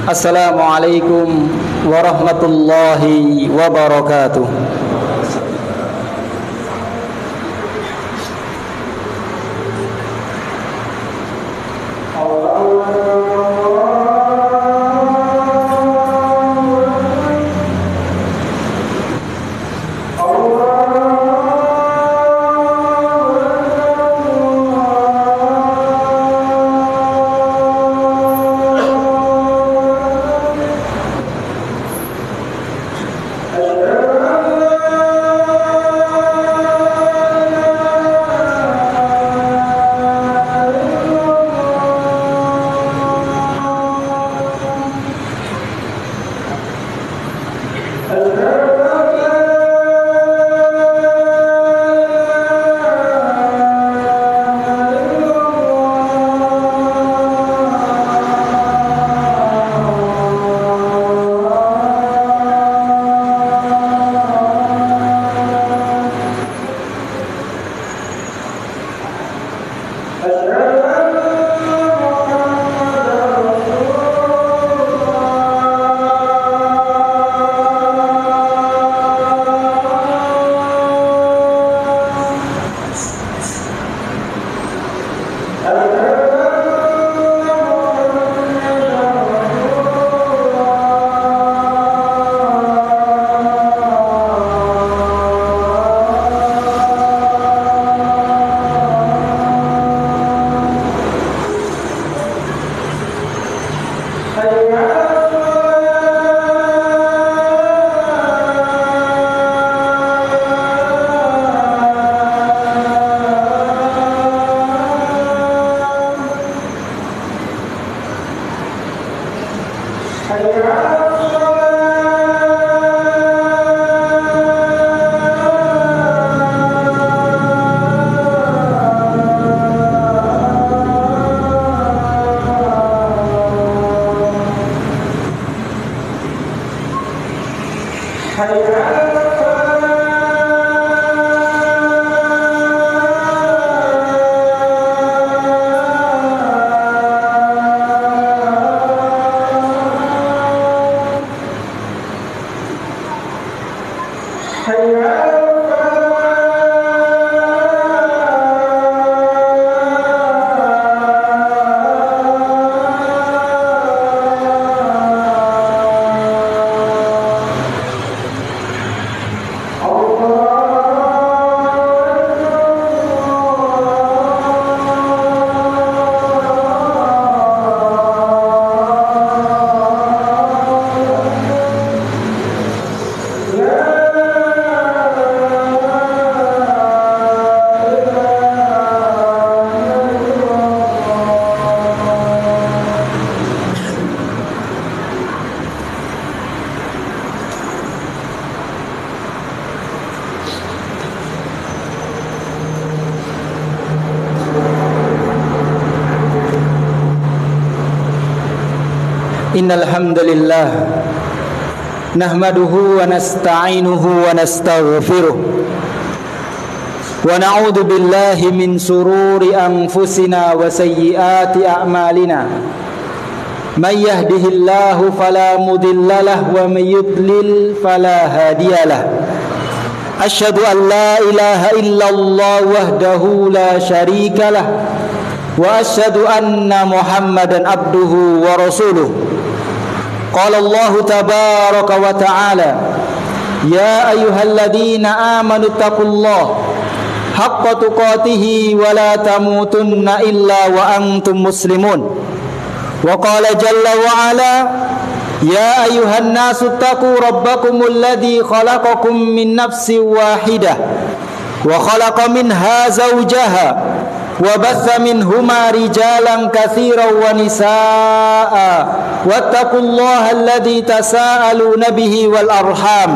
Assalamualaikum warahmatullahi wabarakatuh. Innal hamdalillah nahmaduhu wa nasta'inuhu wa nastaghfiruh wa na'udzu billahi min sururi anfusina wa sayyiati a'malina may yahdihillahu fala mudilla lahu wa may yudlil fala hadiyalah asyhadu an la ilaha illallah wahdahu la syarika lah wa asyhadu anna muhammadan abduhu wa rasuluh. Qala Allah tabaraka wa ta'ala ya ayyuhalladzina amanu taqullaha haqqa tuqatih wa la tamutunna illa wa antum muslimun. Wa qala jalla wa ala ya ayyuhan nasu taqu rabbakumul ladzi khalaqakum min nafsin wahidah wa khalaqa minha zawjaha وبث منهما رجالا كثيرا ونساء واتقوا الله الذي تساءلون به والأرحام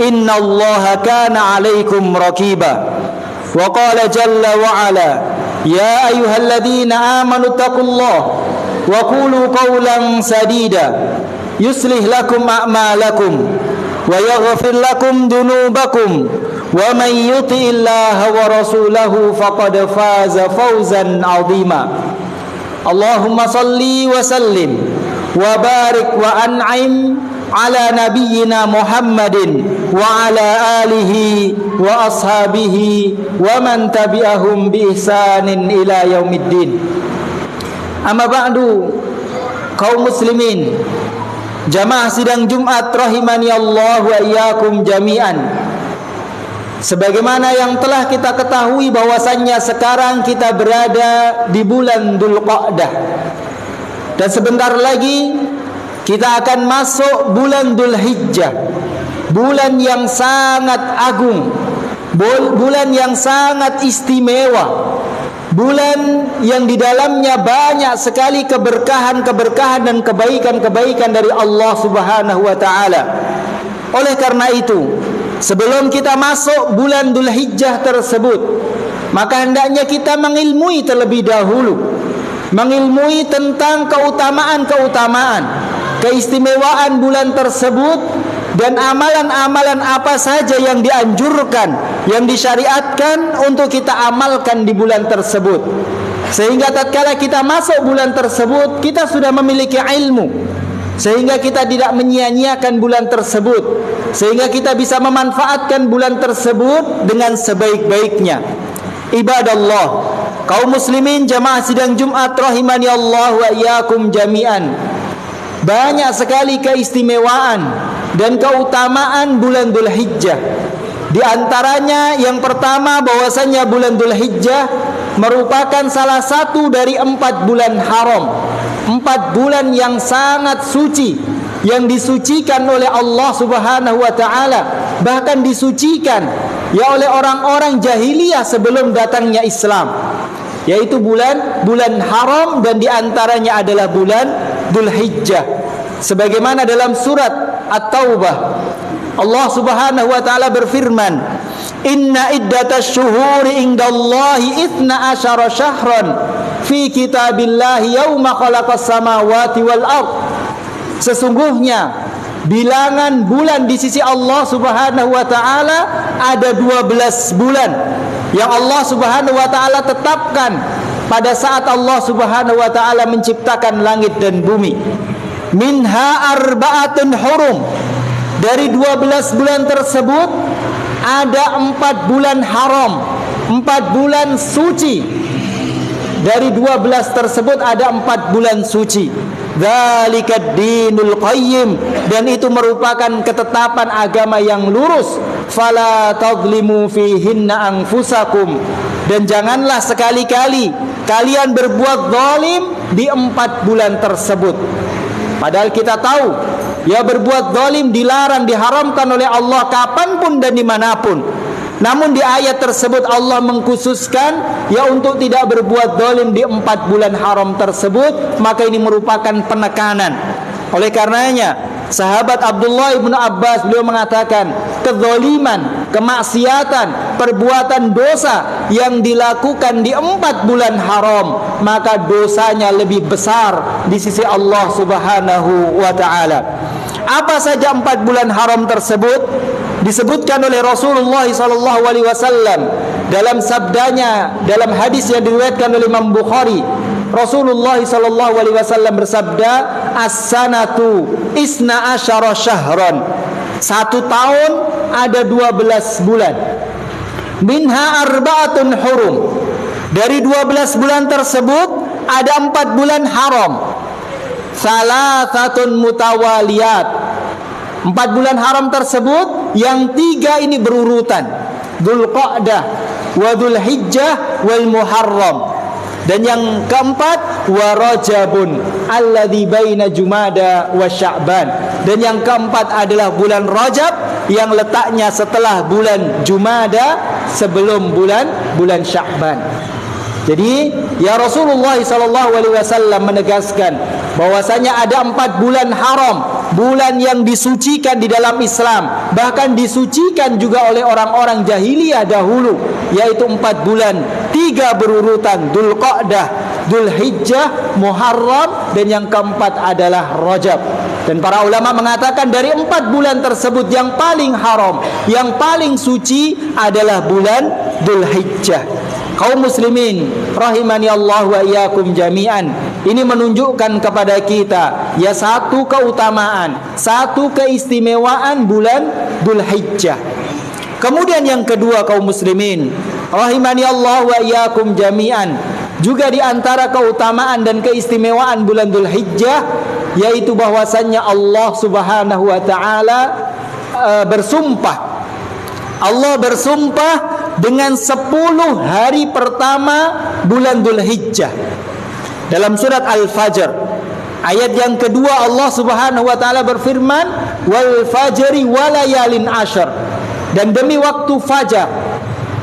إن الله كان عليكم رقيبا وقال جل وعلا يا أيها الذين آمنوا اتقوا الله وقولوا قولا سديدا يصلح لكم أعمالكم ويغفر لكم ذنوبكم ومن يطع الله ورسوله فقد فاز فوزا عظيما اللهم صل وسلم wa barik wa an'im ala nabiyyina Muhammadin wa ala alihi wa ashabihi wa man tabi'ahum bi ihsanin ila yaumiddin. Amma ba'du, kaum muslimin, jamaah sidang Jumat rahimani Allah wa iyyakum jami'an. Sebagaimana yang telah kita ketahui bahwasannya sekarang kita berada di bulan Dzulqa'dah, dan sebentar lagi kita akan masuk bulan Dzulhijjah, bulan yang sangat agung, bulan yang sangat istimewa, bulan yang di dalamnya banyak sekali keberkahan-keberkahan dan kebaikan-kebaikan dari Allah Subhanahu wa taala. Oleh karena itu, sebelum kita masuk bulan Dzulhijjah tersebut, maka hendaknya kita mengilmui terlebih dahulu, mengilmui tentang keutamaan-keutamaan, keistimewaan bulan tersebut, dan amalan-amalan apa saja yang dianjurkan, yang disyariatkan untuk kita amalkan di bulan tersebut. Sehingga tatkala kita masuk bulan tersebut, kita sudah memiliki ilmu, sehingga kita tidak menyia-nyiakan bulan tersebut, sehingga kita bisa memanfaatkan bulan tersebut dengan sebaik-baiknya. Ibadallah, kaum muslimin jamaah sidang Jumat rahimani Allah wa iyyakum jami'an. Banyak sekali keistimewaan dan keutamaan bulan Dzulhijjah. Di antaranya yang pertama, bahwasanya bulan Dzulhijjah merupakan salah satu dari 4 bulan haram, 4 bulan yang sangat suci, yang disucikan oleh Allah Subhanahu wa taala, bahkan disucikan ya oleh orang-orang jahiliyah sebelum datangnya Islam, yaitu bulan haram, dan diantaranya adalah bulan Dzulhijjah. Sebagaimana dalam surat At-Taubah, Allah Subhanahu wa taala berfirman, "Inna iddatasy syuhuri indallahi 12 syahran fi kitabillahi yauma khalaqas samawati wal ard." Sesungguhnya bilangan bulan di sisi Allah Subhanahu wa taala ada 12 bulan yang Allah Subhanahu wa taala tetapkan pada saat Allah Subhanahu wa taala menciptakan langit dan bumi. Minha arba'atun hurum. Dari 12 bulan tersebut ada 4 bulan haram, 4 bulan suci. Dari 12 tersebut ada 4 bulan suci. Dzalikad dinul qayyim, dan itu merupakan ketetapan agama yang lurus. Fala tadlimu fihinna anfusakum, dan janganlah sekali-kali kalian berbuat zalim di 4 bulan tersebut. Padahal kita tahu ya, berbuat zalim dilarang, diharamkan oleh Allah kapanpun dan dimanapun. Namun di ayat tersebut Allah mengkhususkan ya untuk tidak berbuat zalim di 4 bulan haram tersebut, maka ini merupakan penekanan. Oleh karenanya sahabat Abdullah ibnu Abbas, beliau mengatakan, kezaliman, kemaksiatan, perbuatan dosa yang dilakukan di 4 bulan haram, maka dosanya lebih besar di sisi Allah Subhanahu wa ta'ala. Apa saja 4 bulan haram tersebut? Disebutkan oleh Rasulullah SAW dalam sabdanya, dalam hadis yang diriwayatkan oleh Imam Bukhari. Rasulullah SAW bersabda, as-sanatu isna asyara syahran. 1 tahun ada 12 bulan. Minha arba'atun hurum. Dari 12 bulan tersebut ada 4 bulan haram. Salasatun mutawaliyat. 4 bulan haram tersebut yang 3 ini berurutan, Dzulqa'dah wa Dzulhijjah wal Muharram. Dan yang keempat, wa Rajabun alladzi baina Jumada wa Sya'ban. Dan yang keempat adalah bulan Rajab yang letaknya setelah bulan Jumada, sebelum bulan Sya'ban. Jadi ya Rasulullah SAW menegaskan bahwasanya ada 4 bulan haram, bulan yang disucikan di dalam Islam, bahkan disucikan juga oleh orang-orang jahiliyah dahulu, yaitu 4 bulan, 3 berurutan, Dzulqa'dah, Dzulhijjah, Muharram, dan yang keempat adalah Rajab. Dan para ulama mengatakan dari 4 bulan tersebut yang paling haram, yang paling suci adalah bulan Dzulhijjah. Kaum muslimin rahimani Allah wa iyyakum jami'an, ini menunjukkan kepada kita ya satu keutamaan, satu keistimewaan bulan Dzulhijjah. Kemudian yang kedua kaum muslimin rahimani Allah wa iyyakum jami'an, juga di antara keutamaan dan keistimewaan bulan Dzulhijjah yaitu bahwasannya Allah Subhanahu wa taala bersumpah. Allah bersumpah dengan 10 hari pertama bulan Dzulhijjah. Dalam surat Al-Fajr ayat yang kedua Allah Subhanahu wa taala berfirman, "Wal fajri walayalin ashar." Dan demi waktu fajar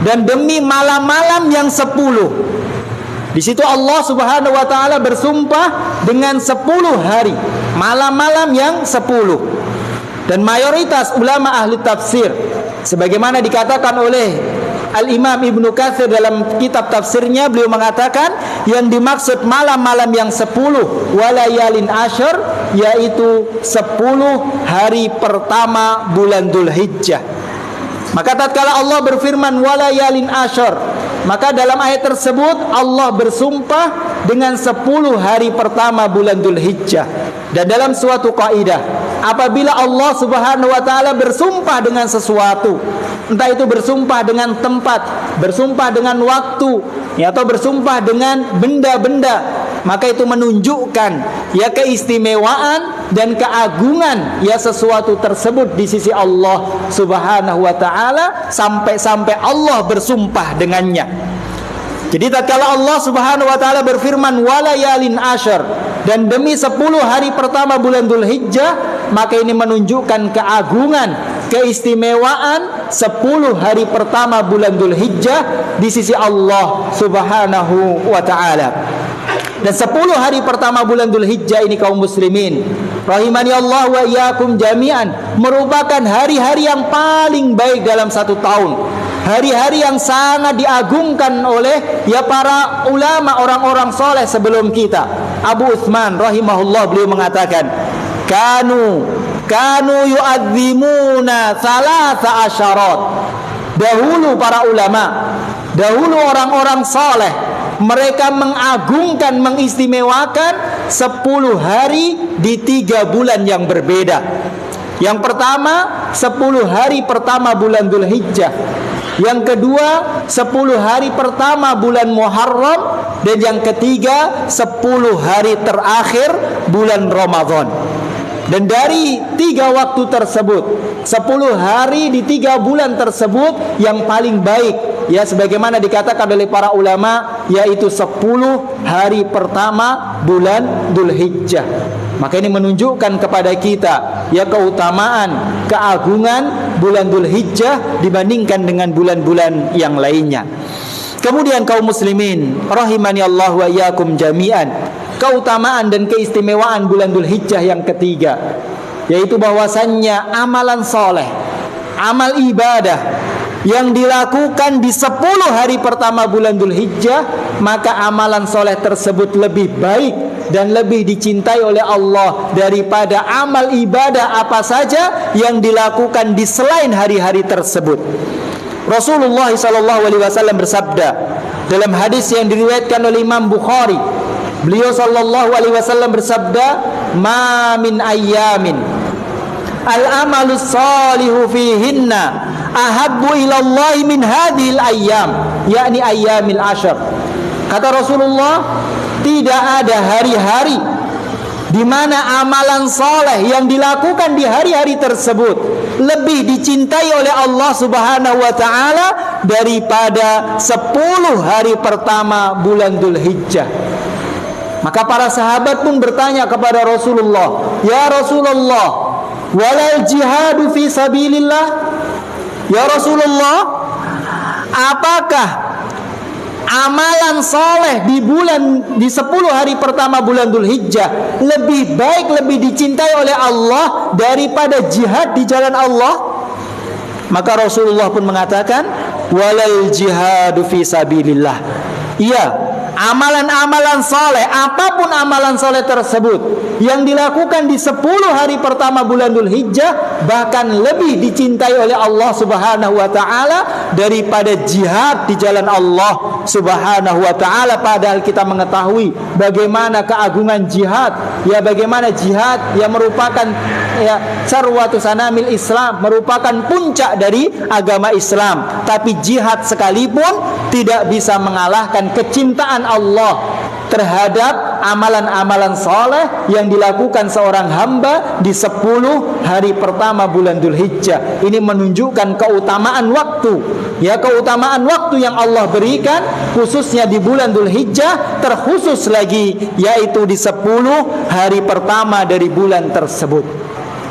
dan demi malam-malam yang 10. Di situ Allah Subhanahu wa taala bersumpah dengan 10 hari, malam-malam yang 10. Dan mayoritas ulama ahli tafsir sebagaimana dikatakan oleh Al-Imam Ibnu Katsir dalam kitab tafsirnya, beliau mengatakan yang dimaksud malam-malam yang 10 walayalin ashar yaitu 10 hari pertama bulan Dzulhijjah. Maka tatkala Allah berfirman walayalin ashar, maka dalam ayat tersebut Allah bersumpah dengan 10 hari pertama bulan Dzulhijjah. Dan dalam suatu kaidah, apabila Allah Subhanahu wa taala bersumpah dengan sesuatu, entah itu bersumpah dengan tempat, bersumpah dengan waktu, ya, atau bersumpah dengan benda-benda, maka itu menunjukkan ya keistimewaan dan keagungan ya sesuatu tersebut di sisi Allah Subhanahu wa taala sampai-sampai Allah bersumpah dengannya. Jadi tatkala Allah Subhanahu wa taala berfirman walayalin ashar, dan demi 10 hari pertama bulan Dzulhijjah, maka ini menunjukkan keagungan, keistimewaan 10 hari pertama bulan Dzulhijjah di sisi Allah Subhanahu wa taala. Dan 10 hari pertama bulan Dzulhijjah ini kaum muslimin rahimani Allah wa iyyakum jami'an merupakan hari-hari yang paling baik dalam satu tahun. Hari-hari yang sangat diagungkan oleh ya para ulama, orang-orang soleh sebelum kita. Abu Utsman rahimahullah beliau mengatakan, Kanu yu'adzimuna thalatha asyarat. Dahulu para ulama, dahulu orang-orang soleh, mereka mengagungkan, mengistimewakan 10 hari di 3 bulan yang berbeda. Yang pertama 10 hari pertama bulan Dzulhijjah, yang kedua 10 hari pertama bulan Muharram, dan yang ketiga 10 hari terakhir bulan Ramadan. Dan dari 3 waktu tersebut, 10 hari di 3 bulan tersebut yang paling baik ya sebagaimana dikatakan oleh para ulama yaitu 10 hari pertama bulan Dzulhijjah. Maka ini menunjukkan kepada kita ya keutamaan, keagungan bulan Dzulhijjah dibandingkan dengan bulan-bulan yang lainnya. Kemudian kaum muslimin rahimani Allah wa iyyakum jami'an, keutamaan dan keistimewaan bulan Dzulhijjah yang ketiga yaitu bahwasannya amalan soleh, amal ibadah yang dilakukan di 10 hari pertama bulan Dzulhijjah, maka amalan soleh tersebut lebih baik dan lebih dicintai oleh Allah daripada amal ibadah apa saja yang dilakukan di selain hari-hari tersebut. Rasulullah SAW bersabda dalam hadis yang diriwayatkan oleh Imam Bukhari, beliau SAW bersabda, "Ma min ayyamin al-amalu salihu fihinna ahabbu ilallahi min hadhil ayyam," yakni ayyamil ashar. Kata Rasulullah, tidak ada hari-hari di mana amalan soleh yang dilakukan di hari-hari tersebut lebih dicintai oleh Allah Subhanahu wa taala daripada 10 hari pertama bulan Dzulhijjah. Maka para sahabat pun bertanya kepada Rasulullah, "Ya Rasulullah, walal jihadu fi sabilillah?" Ya Rasulullah, apakah amalan soleh di 10 hari pertama bulan Dzulhijjah lebih baik, lebih dicintai oleh Allah daripada jihad di jalan Allah? Maka Rasulullah pun mengatakan, walal jihadu fi sabilillah. Iya, amalan-amalan soleh, apapun amalan soleh tersebut yang dilakukan di 10 hari pertama bulan Dzulhijjah bahkan lebih dicintai oleh Allah Subhanahu wa taala daripada jihad di jalan Allah Subhanahu wa taala. Padahal kita mengetahui bagaimana keagungan jihad, ya bagaimana jihad yang merupakan ya sarwatu sanamil Islam, merupakan puncak dari agama Islam. Tapi jihad sekalipun tidak bisa mengalahkan kecintaan Allah terhadap amalan-amalan soleh yang dilakukan seorang hamba di 10 hari pertama bulan Dzulhijjah. Ini menunjukkan keutamaan waktu, ya keutamaan waktu yang Allah berikan khususnya di bulan Dzulhijjah, terkhusus lagi yaitu di 10 hari pertama dari bulan tersebut.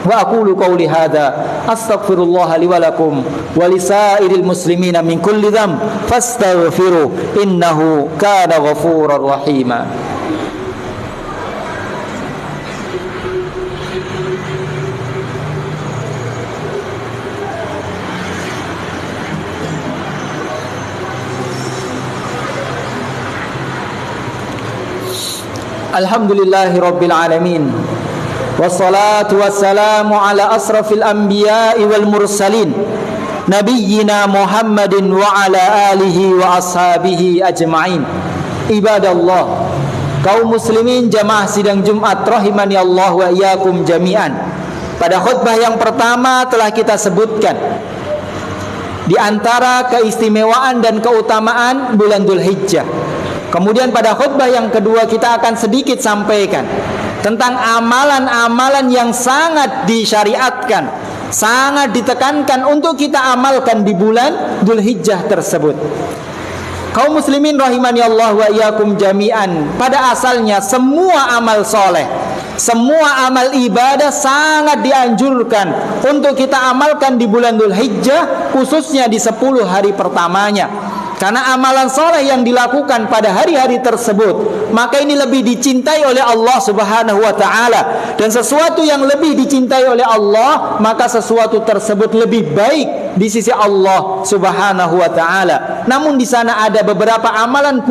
Wa aqulu qawli hadza astaghfirullah li wa lakum wa lisairil muslimina min kulli dzamb fastaghfiru innahu kana ghafurar rahima. Alhamdulillahi rabbil alamin. Wassalatu wassalamu ala asrafil anbiya'i wal mursalin nabiyyina Muhammadin wa ala alihi wa ashabihi ajma'in. Ibadallah, kaum muslimin jamaah sidang Jumat rahimani Allah wa iyyakum jami'an. Pada khutbah yang pertama telah kita sebutkan di antara keistimewaan dan keutamaan bulan Dzulhijjah. Kemudian pada khutbah yang kedua kita akan sedikit sampaikan tentang amalan-amalan yang sangat disyariatkan, sangat ditekankan untuk kita amalkan di bulan Dzulhijjah tersebut. Kaum muslimin rahimani Allah wa iyyakum jami'an, pada asalnya semua amal soleh, semua amal ibadah sangat dianjurkan untuk kita amalkan di bulan Dzulhijjah, khususnya di 10 hari pertamanya. Karena amalan soleh yang dilakukan pada hari-hari tersebut, maka ini lebih dicintai oleh Allah Subhanahu wa ta'ala. Dan sesuatu yang lebih dicintai oleh Allah, maka sesuatu tersebut lebih baik di sisi Allah Subhanahu wa ta'ala. Namun di sana ada beberapa amalan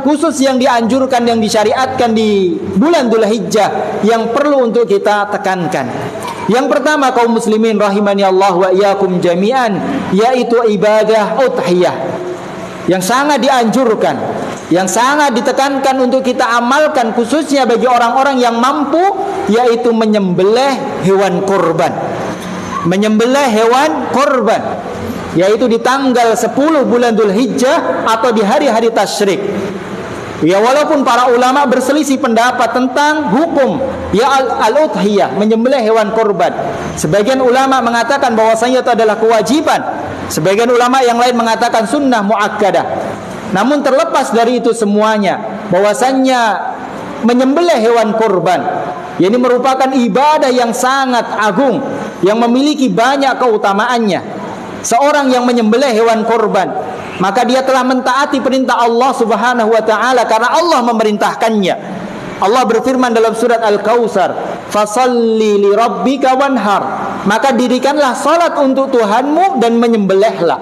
khusus yang dianjurkan, yang disyariatkan di bulan Dzulhijjah yang perlu untuk kita tekankan. Yang pertama kaum muslimin rahimani Allah wa iyyakum jami'an, yaitu ibadah udhiyah yang sangat dianjurkan, yang sangat ditekankan untuk kita amalkan khususnya bagi orang-orang yang mampu, yaitu menyembelih hewan kurban. Menyembelih hewan kurban yaitu di tanggal 10 bulan Dzulhijjah atau di hari-hari tasyrik. Ya, walaupun para ulama berselisih pendapat tentang hukum ya al-udhiyah, menyembelih hewan kurban. Sebagian ulama mengatakan bahwasanya itu adalah kewajiban. Sebagian ulama yang lain mengatakan sunnah muakkadah. Namun terlepas dari itu semuanya, bahwasanya menyembelih hewan kurban ini merupakan ibadah yang sangat agung, yang memiliki banyak keutamaannya. Seorang yang menyembelih hewan kurban, maka dia telah mentaati perintah Allah Subhanahu wa ta'ala, karena Allah memerintahkannya. Allah berfirman dalam surat Al-Kautsar, "Fasholli li rabbika wanhar." Maka dirikanlah salat untuk Tuhanmu dan menyembelihlah.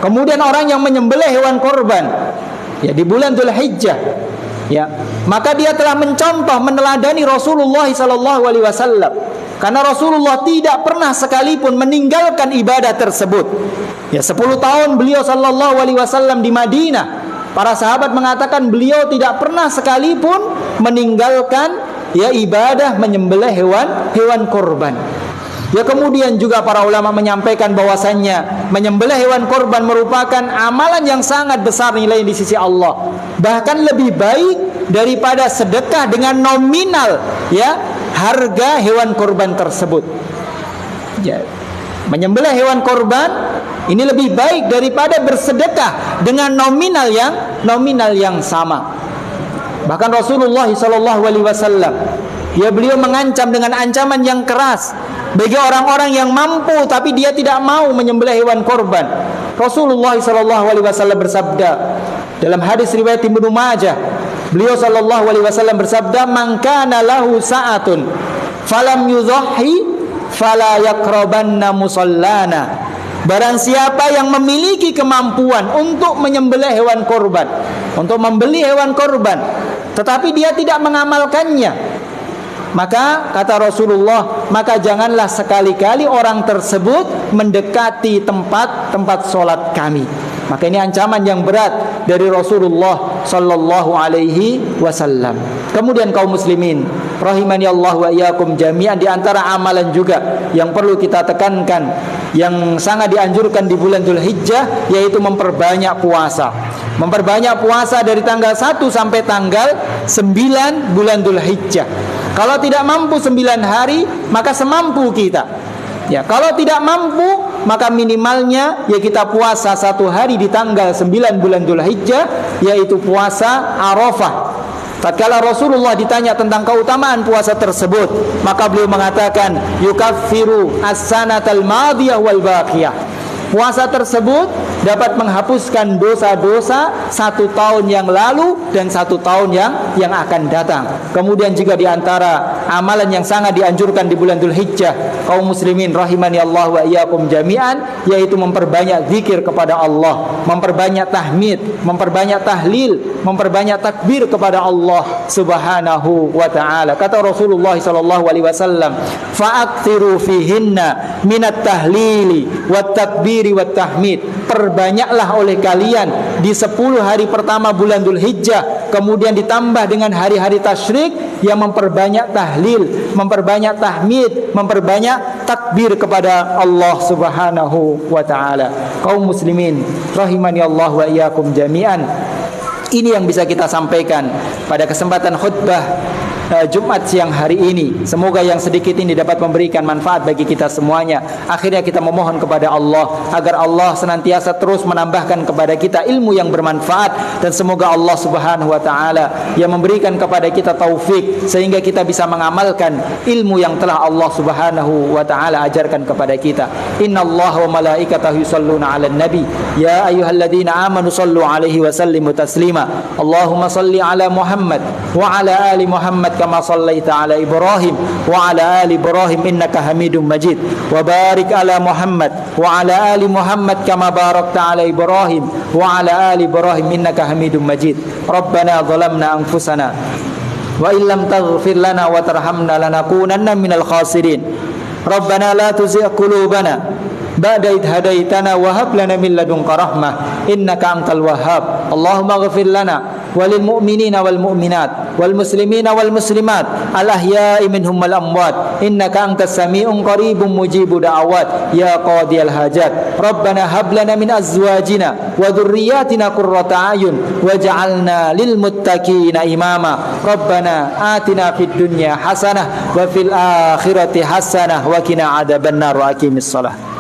Kemudian orang yang menyembelih hewan kurban ya di bulan Dzulhijjah, ya, maka dia telah mencontoh, meneladani Rasulullah sallallahu alaihi wasallam. Karena Rasulullah tidak pernah sekalipun meninggalkan ibadah tersebut. Ya, 10 tahun beliau sallallahu alaihi wasallam di Madinah, para sahabat mengatakan beliau tidak pernah sekalipun meninggalkan ya ibadah menyembelih hewan kurban. Ya, kemudian juga para ulama menyampaikan bahwasannya menyembelih hewan kurban merupakan amalan yang sangat besar nilai di sisi Allah. Bahkan lebih baik daripada sedekah dengan nominal ya harga hewan kurban tersebut. Ya, menyembelih hewan kurban ini lebih baik daripada bersedekah dengan nominal yang sama. Bahkan Rasulullah SAW ya beliau mengancam dengan ancaman yang keras bagi orang-orang yang mampu tapi dia tidak mau menyembelih hewan kurban. Rasulullah SAW bersabda dalam hadis riwayat Ibnu Majah, beliau SAW bersabda, "Man kana lahu sa'atun falam yudhhi fala yaqrabanna musallana." Barang siapa yang memiliki kemampuan untuk menyembelih hewan korban, untuk membeli hewan korban, tetapi dia tidak mengamalkannya, maka kata Rasulullah, maka janganlah sekali-kali orang tersebut mendekati tempat sholat kami. Maka ini ancaman yang berat dari Rasulullah sallallahu alaihi wasallam. Kemudian kaum muslimin rahimani Allah wa iyyakum jami'an, di antara amalan juga yang perlu kita tekankan, yang sangat dianjurkan di bulan Dzulhijjah, yaitu memperbanyak puasa. Memperbanyak puasa dari tanggal 1 sampai tanggal 9 bulan Dzulhijjah. Kalau tidak mampu 9 hari, maka semampu kita. Ya, kalau tidak mampu, maka minimalnya ya kita puasa 1 hari di tanggal 9 bulan Dzulhijjah, yaitu puasa Arafah. Tatkala Rasulullah ditanya tentang keutamaan puasa tersebut, maka beliau mengatakan, yukaffiru as-sanatal madiyah wal baqiyah. Puasa tersebut dapat menghapuskan dosa-dosa 1 tahun yang lalu dan 1 tahun yang akan datang. Kemudian juga di antara amalan yang sangat dianjurkan di bulan Dzulhijjah, kaum muslimin rahimani Allah wa iyyakum jami'an, yaitu memperbanyak zikir kepada Allah, memperbanyak tahmid, memperbanyak tahlil, memperbanyak takbir kepada Allah Subhanahu wa taala. Kata Rasulullah sallallahu alaihi wasallam, fa'aktsiru fihinna minat tahlili wat takbiri wat tahmid. Perbanyaklah oleh kalian di 10 hari pertama bulan Dzulhijjah, kemudian ditambah dengan hari-hari tasyrik yang memperbanyak tahlil, memperbanyak tahmid, memperbanyak takbir kepada Allah Subhanahu wa taala. Kaum muslimin rahimani Allah wa iyyakum jami'an, ini yang bisa kita sampaikan pada kesempatan khutbah Jumat siang hari ini. Semoga yang sedikit ini dapat memberikan manfaat bagi kita semuanya. Akhirnya kita memohon kepada Allah agar Allah senantiasa terus menambahkan kepada kita ilmu yang bermanfaat, dan semoga Allah Subhanahu wa taala yang memberikan kepada kita taufik sehingga kita bisa mengamalkan ilmu yang telah Allah Subhanahu wa taala ajarkan kepada kita. Innallaha wa malaikatahu yusholluna 'alan nabi ya ayyuhalladzina amanu shallu 'alaihi wa sallimu taslima. Allahumma shalli 'ala Muhammad wa 'ala ali Muhammad kama shallaita ala Ibrahim wa ala ali Ibrahim innaka Hamidum Majid, wa barik ala Muhammad wa ala ali Muhammad kama barakta ala Ibrahim wa ala ali Ibrahim innaka Hamidum Majid. Rabbana zalamna anfusana wa illam taghfir lana wa tarhamna lanakunanna minal khasirin. Rabbana la tuzigh qulubana ba'da idh hadaitana wa hab lana min ladunka rahmah innaka antal wahhab. Allahumma ighfir lana walil mu'minina wal mu'minat wal muslimina wal muslimat al ahya'i minhum wal amwat innaka antas sami'un qaribun mujibud da'awat ya qadiyal hajat. Rabbana hab lana min azwajina wa dhurriyyatina qurrata a'yun waj'alna lil muttaqina imama. Rabbana atina fid dunya hasanah wa fil akhirati hasanah wa qina adzabannar. Wa aqimis shalah.